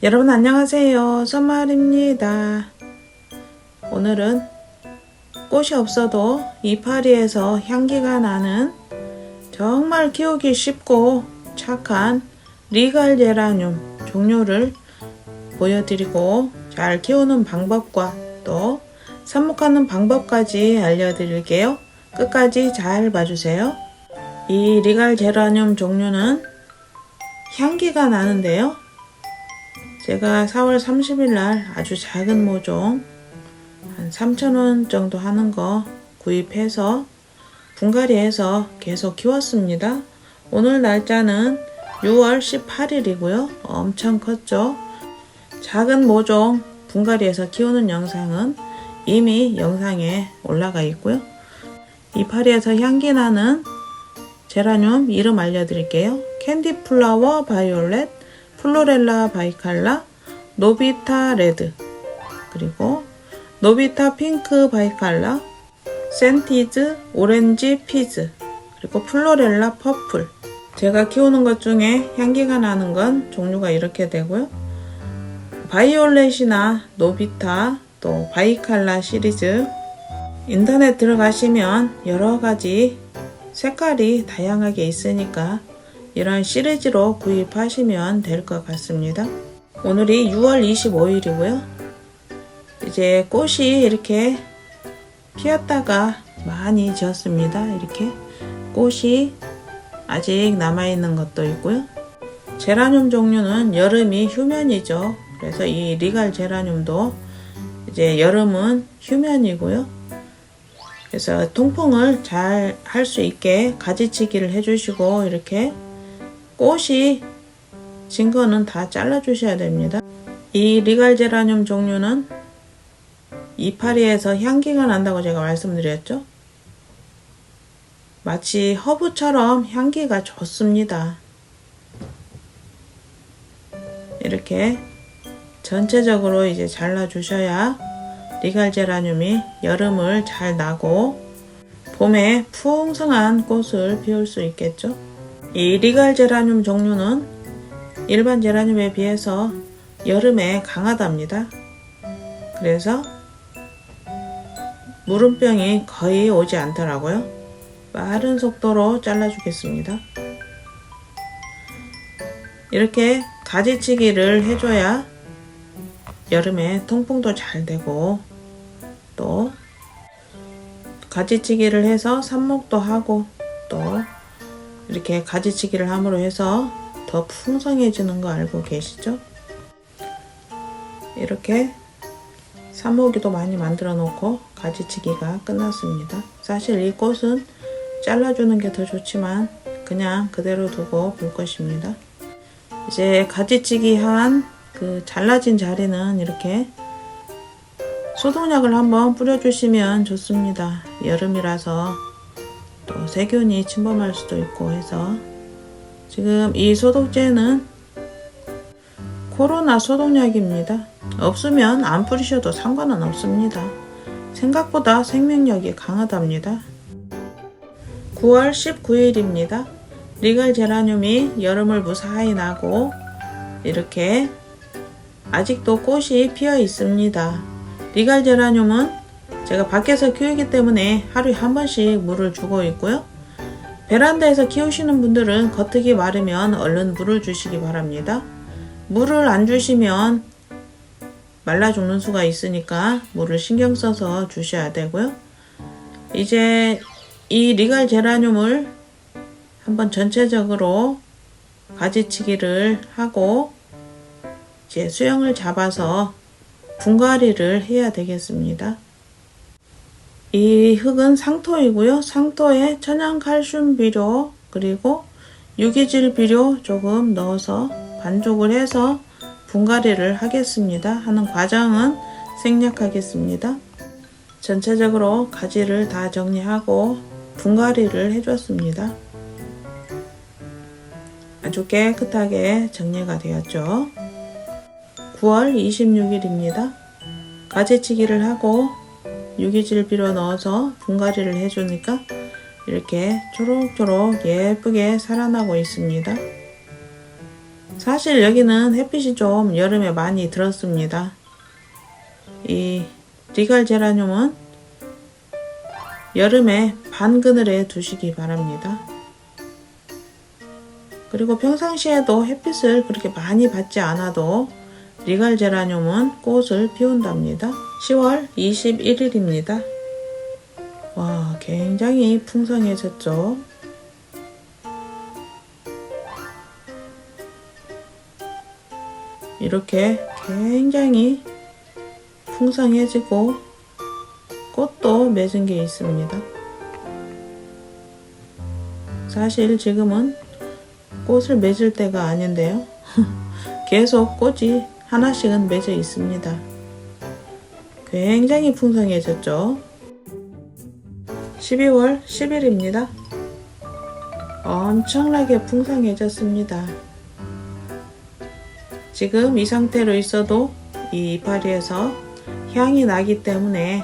여러분 안녕하세요. 선마을입니다. 오늘은 꽃이 없어도 이파리에서 향기가 나는 정말 키우기 쉽고 착한 리갈 제라늄 종류를 보여드리고 잘 키우는 방법과 또 삽목하는 방법까지 알려드릴게요. 끝까지 잘 봐주세요. 이 리갈 제라늄 종류는 향기가 나는데요. 제가 4월 30일 날 아주 작은 모종 한 3,000원 정도 하는 거 구입해서 분갈이해서 계속 키웠습니다. 오늘 날짜는 6월 18일이고요. 엄청 컸죠. 작은 모종 분갈이해서 키우는 영상은 이미 영상에 올라가 있고요. 이파리에서 향기 나는 제라늄 이름 알려드릴게요. 캔디 플라워 바이올렛, 플로렐라 바이칼라, 노비타 레드, 그리고 노비타 핑크 바이칼라, 센티즈 오렌지 피즈, 그리고 플로렐라 퍼플. 제가 키우는 것 중에 향기가 나는 건 종류가 이렇게 되고요. 바이올렛이나 노비타, 또 바이칼라 시리즈, 인터넷 들어가시면 여러가지 색깔이 다양하게 있으니까 이런 시리즈로 구입하시면 될 것 같습니다. 오늘이 6월 25일이고요. 이제 꽃이 이렇게 피었다가 많이 지었습니다. 이렇게 꽃이 아직 남아있는 것도 있고요. 제라늄 종류는 여름이 휴면이죠. 그래서 이 리갈 제라늄도 이제 여름은 휴면이고요. 그래서 통풍을 잘 할 수 있게 가지치기를 해주시고 이렇게 꽃이 진 거는 다 잘라 주셔야 됩니다. 이 리갈 제라늄 종류는 이파리에서 향기가 난다고 제가 말씀드렸죠. 마치 허브처럼 향기가 좋습니다. 이렇게 전체적으로 이제 잘라 주셔야 리갈 제라늄이 여름을 잘 나고 봄에 풍성한 꽃을 피울 수 있겠죠. 이 리갈 제라늄 종류는 일반 제라늄에 비해서 여름에 강하답니다. 그래서 무름병이 거의 오지 않더라고요. 빠른 속도로 잘라주겠습니다. 이렇게 가지치기를 해줘야 여름에 통풍도 잘 되고 또 가지치기를 해서 삽목도 하고 또 이렇게 가지치기를 함으로 해서 더 풍성해지는 거 알고 계시죠? 이렇게 삽목이도 많이 만들어 놓고 가지치기가 끝났습니다. 사실 이 꽃은 잘라주는 게 더 좋지만 그냥 그대로 두고 볼 것입니다. 이제 가지치기 한 그 잘라진 자리는 이렇게 소독약을 한번 뿌려주시면 좋습니다. 여름이라서 또 세균이 침범할 수도 있고 해서 지금 이 소독제는 코로나 소독약입니다. 없으면 안 뿌리셔도 상관은 없습니다. 생각보다 생명력이 강하답니다. 9월 19일입니다. 리갈 제라늄이 여름을 무사히 나고 이렇게 아직도 꽃이 피어 있습니다. 리갈 제라늄은 제가 밖에서 키우기 때문에 하루에 한 번씩 물을 주고 있고요. 베란다에서 키우시는 분들은 겉흙이 마르면 얼른 물을 주시기 바랍니다. 물을 안 주시면 말라 죽는 수가 있으니까 물을 신경 써서 주셔야 되고요. 이제 이 리갈 제라늄을 한번 전체적으로 가지치기를 하고 이제 수영을 잡아서 분갈이를 해야 되겠습니다. 이 흙은 상토이고요. 상토에 천연칼슘 비료 그리고 유기질 비료 조금 넣어서 반죽을 해서 분갈이를 하겠습니다. 하는 과정은 생략하겠습니다. 전체적으로 가지를 다 정리하고 분갈이를 해줬습니다. 아주 깨끗하게 정리가 되었죠. 9월 26일입니다. 가지치기를 하고 유기질 비료 넣어서 분갈이를 해주니까 이렇게 초록초록 예쁘게 살아나고 있습니다. 사실 여기는 햇빛이 좀 여름에 많이 들었습니다. 이 리갈 제라늄은 여름에 반그늘에 두시기 바랍니다. 그리고 평상시에도 햇빛을 그렇게 많이 받지 않아도 리갈 제라늄은 꽃을 피운답니다. 10월 21일입니다. 와, 굉장히 풍성해졌죠. 이렇게 굉장히 풍성해지고 꽃도 맺은 게 있습니다. 사실 지금은 꽃을 맺을 때가 아닌데요. 계속 꽃이 하나씩은 맺어 있습니다. 굉장히 풍성해졌죠. 12월 10일입니다. 엄청나게 풍성해졌습니다. 지금 이 상태로 있어도 이 이파리에서 향이 나기 때문에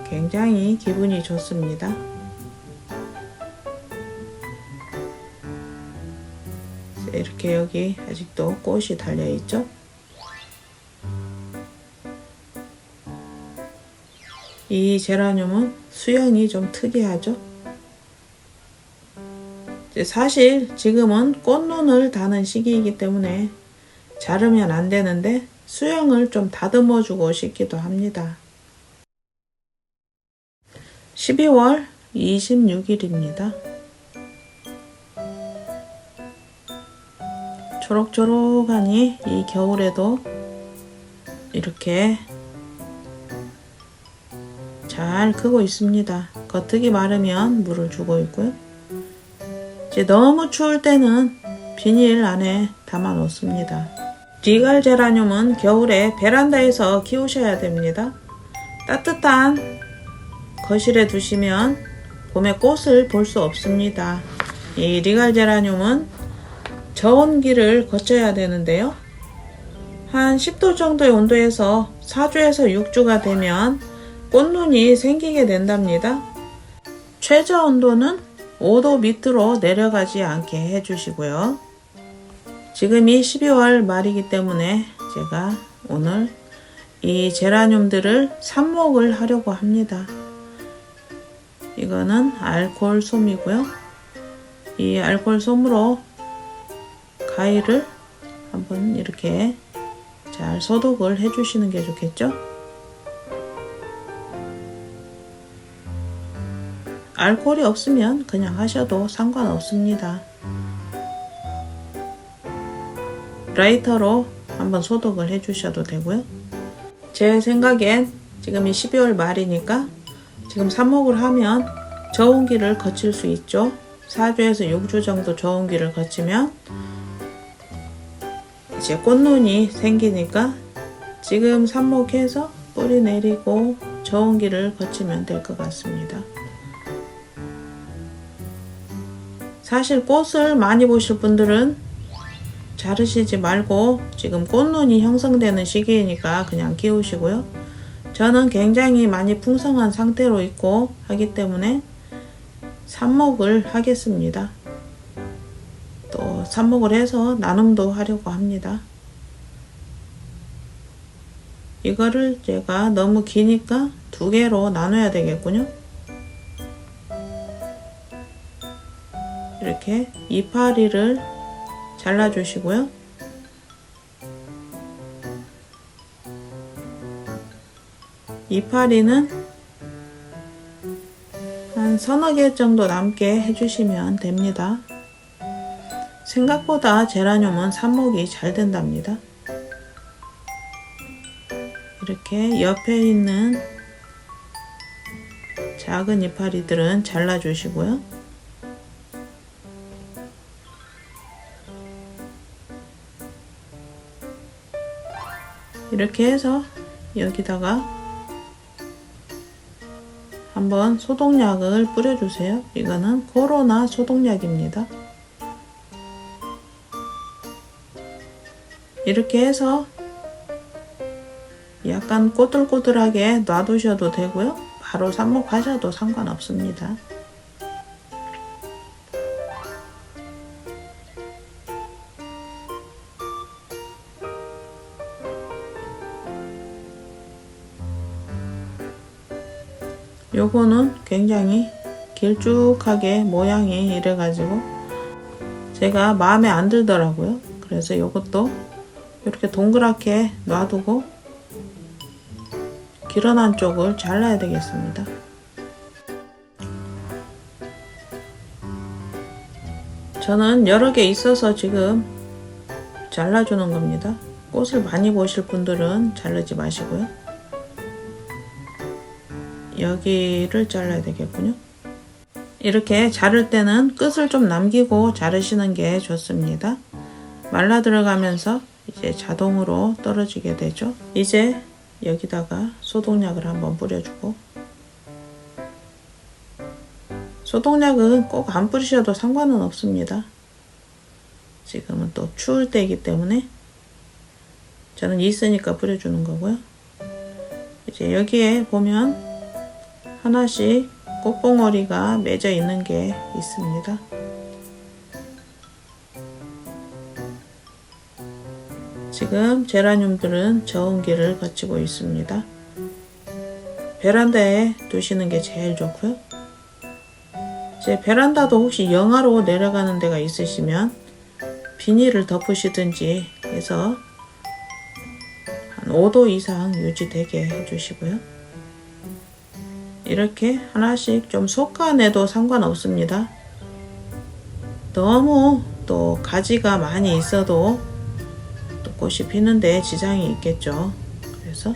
굉장히 기분이 좋습니다. 이렇게 여기 아직도 꽃이 달려 있죠. 이 제라늄은 수영이 좀 특이하죠. 사실 지금은 꽃눈을 다는 시기이기 때문에 자르면 안 되는데 수영을 좀 다듬어 주고 싶기도 합니다. 12월 26일입니다. 초록초록하니 이 겨울에도 이렇게 잘 크고 있습니다. 겉흙이 마르면 물을 주고 있고요. 이제 너무 추울 때는 비닐 안에 담아 놓습니다. 리갈 제라늄은 겨울에 베란다에서 키우셔야 됩니다. 따뜻한 거실에 두시면 봄에 꽃을 볼 수 없습니다. 이 리갈 제라늄은 저온기를 거쳐야 되는데요. 한 10도 정도의 온도에서 4주에서 6주가 되면 꽃눈이 생기게 된답니다. 최저 온도는 5도 밑으로 내려가지 않게 해주시고요. 지금이 12월 말이기 때문에 제가 오늘 이 제라늄들을 삽목을 하려고 합니다. 이거는 알코올 솜이고요. 이 알코올 솜으로 가위를 한번 이렇게 잘 소독을 해주시는 게 좋겠죠. 알코올이 없으면 그냥 하셔도 상관없습니다. 라이터로 한번 소독을 해주셔도 되고요. 제 생각엔 지금이 12월 말이니까 지금 삽목을 하면 저온기를 거칠 수 있죠. 4주에서 6주 정도 저온기를 거치면 이제 꽃눈이 생기니까 지금 삽목해서 뿌리 내리고 저온기를 거치면 될 것 같습니다. 사실 꽃을 많이 보실 분들은 자르시지 말고 지금 꽃눈이 형성되는 시기이니까 그냥 키우시고요. 저는 굉장히 많이 풍성한 상태로 있고 하기 때문에 삽목을 하겠습니다. 또 삽목을 해서 나눔도 하려고 합니다. 이거를 제가 너무 기니까 2개로 나눠야 되겠군요. 이렇게 이파리를 잘라 주시고요. 이파리는 한 서너 개 정도 남게 해주시면 됩니다. 생각보다 제라늄은 삽목이 잘 된답니다. 이렇게 옆에 있는 작은 이파리들은 잘라 주시고요. 이렇게 해서 여기다가 한번 소독약을 뿌려주세요. 이거는 코로나 소독약입니다. 이렇게 해서 약간 꼬들꼬들하게 놔두셔도 되고요. 바로 삽목하셔도 상관없습니다. 요거는 굉장히 길쭉하게 모양이 이래가지고 제가 마음에 안 들더라고요. 그래서 요것도 이렇게 동그랗게 놔두고 길어난 쪽을 잘라야 되겠습니다. 저는 여러 개 있어서 지금 잘라주는 겁니다. 꽃을 많이 보실 분들은 자르지 마시고요. 여기를 잘라야 되겠군요. 이렇게 자를 때는 끝을 좀 남기고 자르시는 게 좋습니다. 말라 들어가면서 이제 자동으로 떨어지게 되죠. 이제 여기다가 소독약을 한번 뿌려주고, 소독약은 꼭 안 뿌리셔도 상관은 없습니다. 지금은 또 추울 때이기 때문에 저는 있으니까 뿌려주는 거고요. 이제 여기에 보면 하나씩 꽃봉오리가 맺어 있는 게 있습니다. 지금 제라늄들은 저온기를 거치고 있습니다. 베란다에 두시는 게 제일 좋고요. 이제 베란다도 혹시 영하로 내려가는 데가 있으시면 비닐을 덮으시든지 해서 한 5도 이상 유지되게 해주시고요. 이렇게 하나씩 좀 솎아내도 상관없습니다. 너무 또 가지가 많이 있어도 또 꽃이 피는데 지장이 있겠죠. 그래서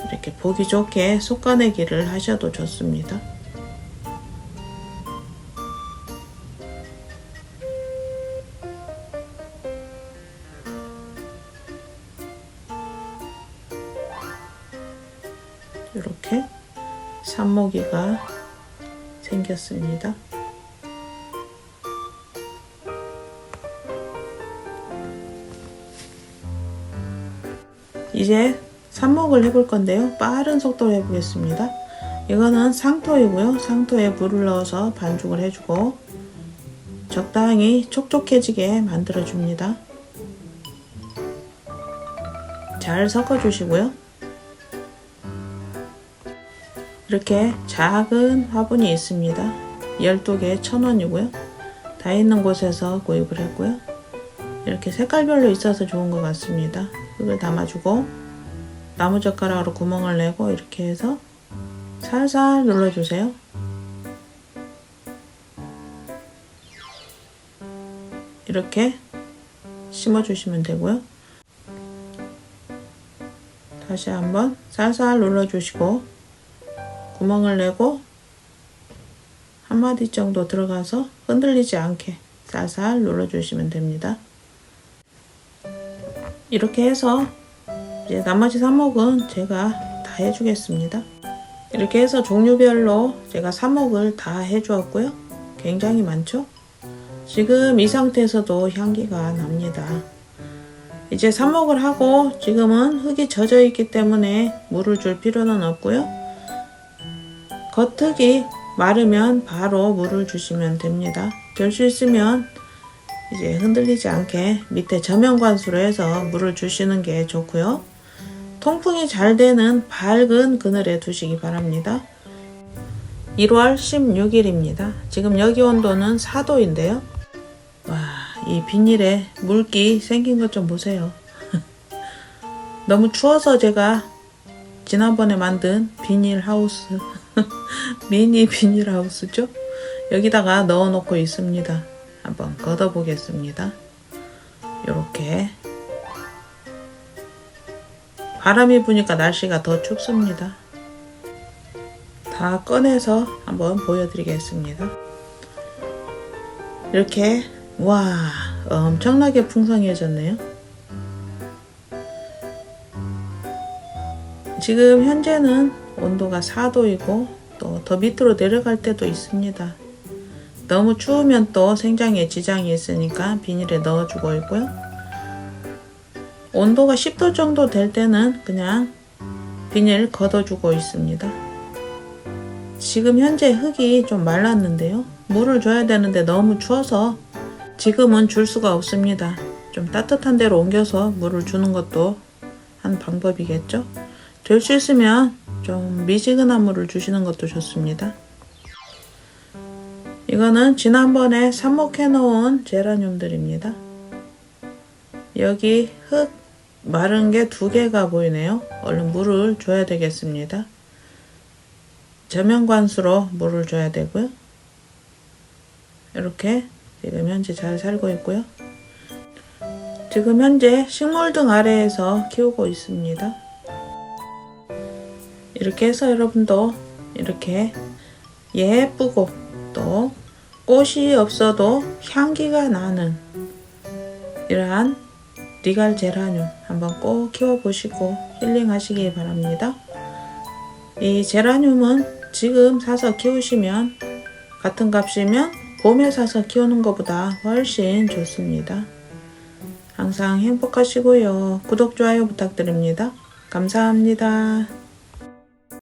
이렇게 보기 좋게 솎아내기를 하셔도 좋습니다. 이렇게 산모기가 생겼습니다. 이제 삽목을 해볼 건데요. 빠른 속도로 해보겠습니다. 이거는 상토이고요. 상토에 물을 넣어서 반죽을 해주고 적당히 촉촉해지게 만들어 줍니다. 잘 섞어 주시고요. 이렇게 작은 화분이 있습니다. 12개 1,000원이고요. 다 있는 곳에서 구입을 했고요. 이렇게 색깔별로 있어서 좋은 것 같습니다. 흙을 담아주고 나무젓가락으로 구멍을 내고 이렇게 해서 살살 눌러주세요. 이렇게 심어주시면 되고요. 다시 한번 살살 눌러주시고 구멍을 내고 한 마디 정도 들어가서 흔들리지 않게 살살 눌러주시면 됩니다. 이렇게 해서 이제 나머지 삽목은 제가 다 해주겠습니다. 이렇게 해서 종류별로 제가 삽목을 다 해주었고요. 굉장히 많죠? 지금 이 상태에서도 향기가 납니다. 이제 삽목을 하고 지금은 흙이 젖어 있기 때문에 물을 줄 필요는 없고요. 겉흙이 마르면 바로 물을 주시면 됩니다. 될 수 있으면 이제 흔들리지 않게 밑에 저면관수로 해서 물을 주시는 게 좋고요. 통풍이 잘 되는 밝은 그늘에 두시기 바랍니다. 1월 16일입니다. 지금 여기 온도는 4도인데요. 와, 이 비닐에 물기 생긴 것 좀 보세요. 너무 추워서 제가 지난번에 만든 비닐하우스 미니 비닐하우스죠? 여기다가 넣어 놓고 있습니다. 한번 걷어 보겠습니다. 이렇게 바람이 부니까 날씨가 더 춥습니다. 다 꺼내서 한번 보여드리겠습니다. 이렇게 와, 엄청나게 풍성해졌네요. 지금 현재는 온도가 4도이고 또 더 밑으로 내려갈 때도 있습니다. 너무 추우면 또 생장에 지장이 있으니까 비닐에 넣어주고 있고요. 온도가 10도 정도 될 때는 그냥 비닐 걷어주고 있습니다. 지금 현재 흙이 좀 말랐는데요. 물을 줘야 되는데 너무 추워서 지금은 줄 수가 없습니다. 좀 따뜻한 데로 옮겨서 물을 주는 것도 한 방법이겠죠. 될 수 있으면 좀 미지근한 물을 주시는 것도 좋습니다. 이거는 지난번에 삽목해 놓은 제라늄들입니다. 여기 흙 마른 게 2개가 보이네요. 얼른 물을 줘야 되겠습니다. 저면관수로 물을 줘야 되고요. 이렇게 지금 현재 잘 살고 있고요. 지금 현재 식물등 아래에서 키우고 있습니다. 이렇게 해서 여러분도 이렇게 예쁘고 또 꽃이 없어도 향기가 나는 이러한 리갈 제라늄 한번 꼭 키워보시고 힐링하시기 바랍니다. 이 제라늄은 지금 사서 키우시면 같은 값이면 봄에 사서 키우는 것보다 훨씬 좋습니다. 항상 행복하시고요. 구독, 좋아요 부탁드립니다. 감사합니다.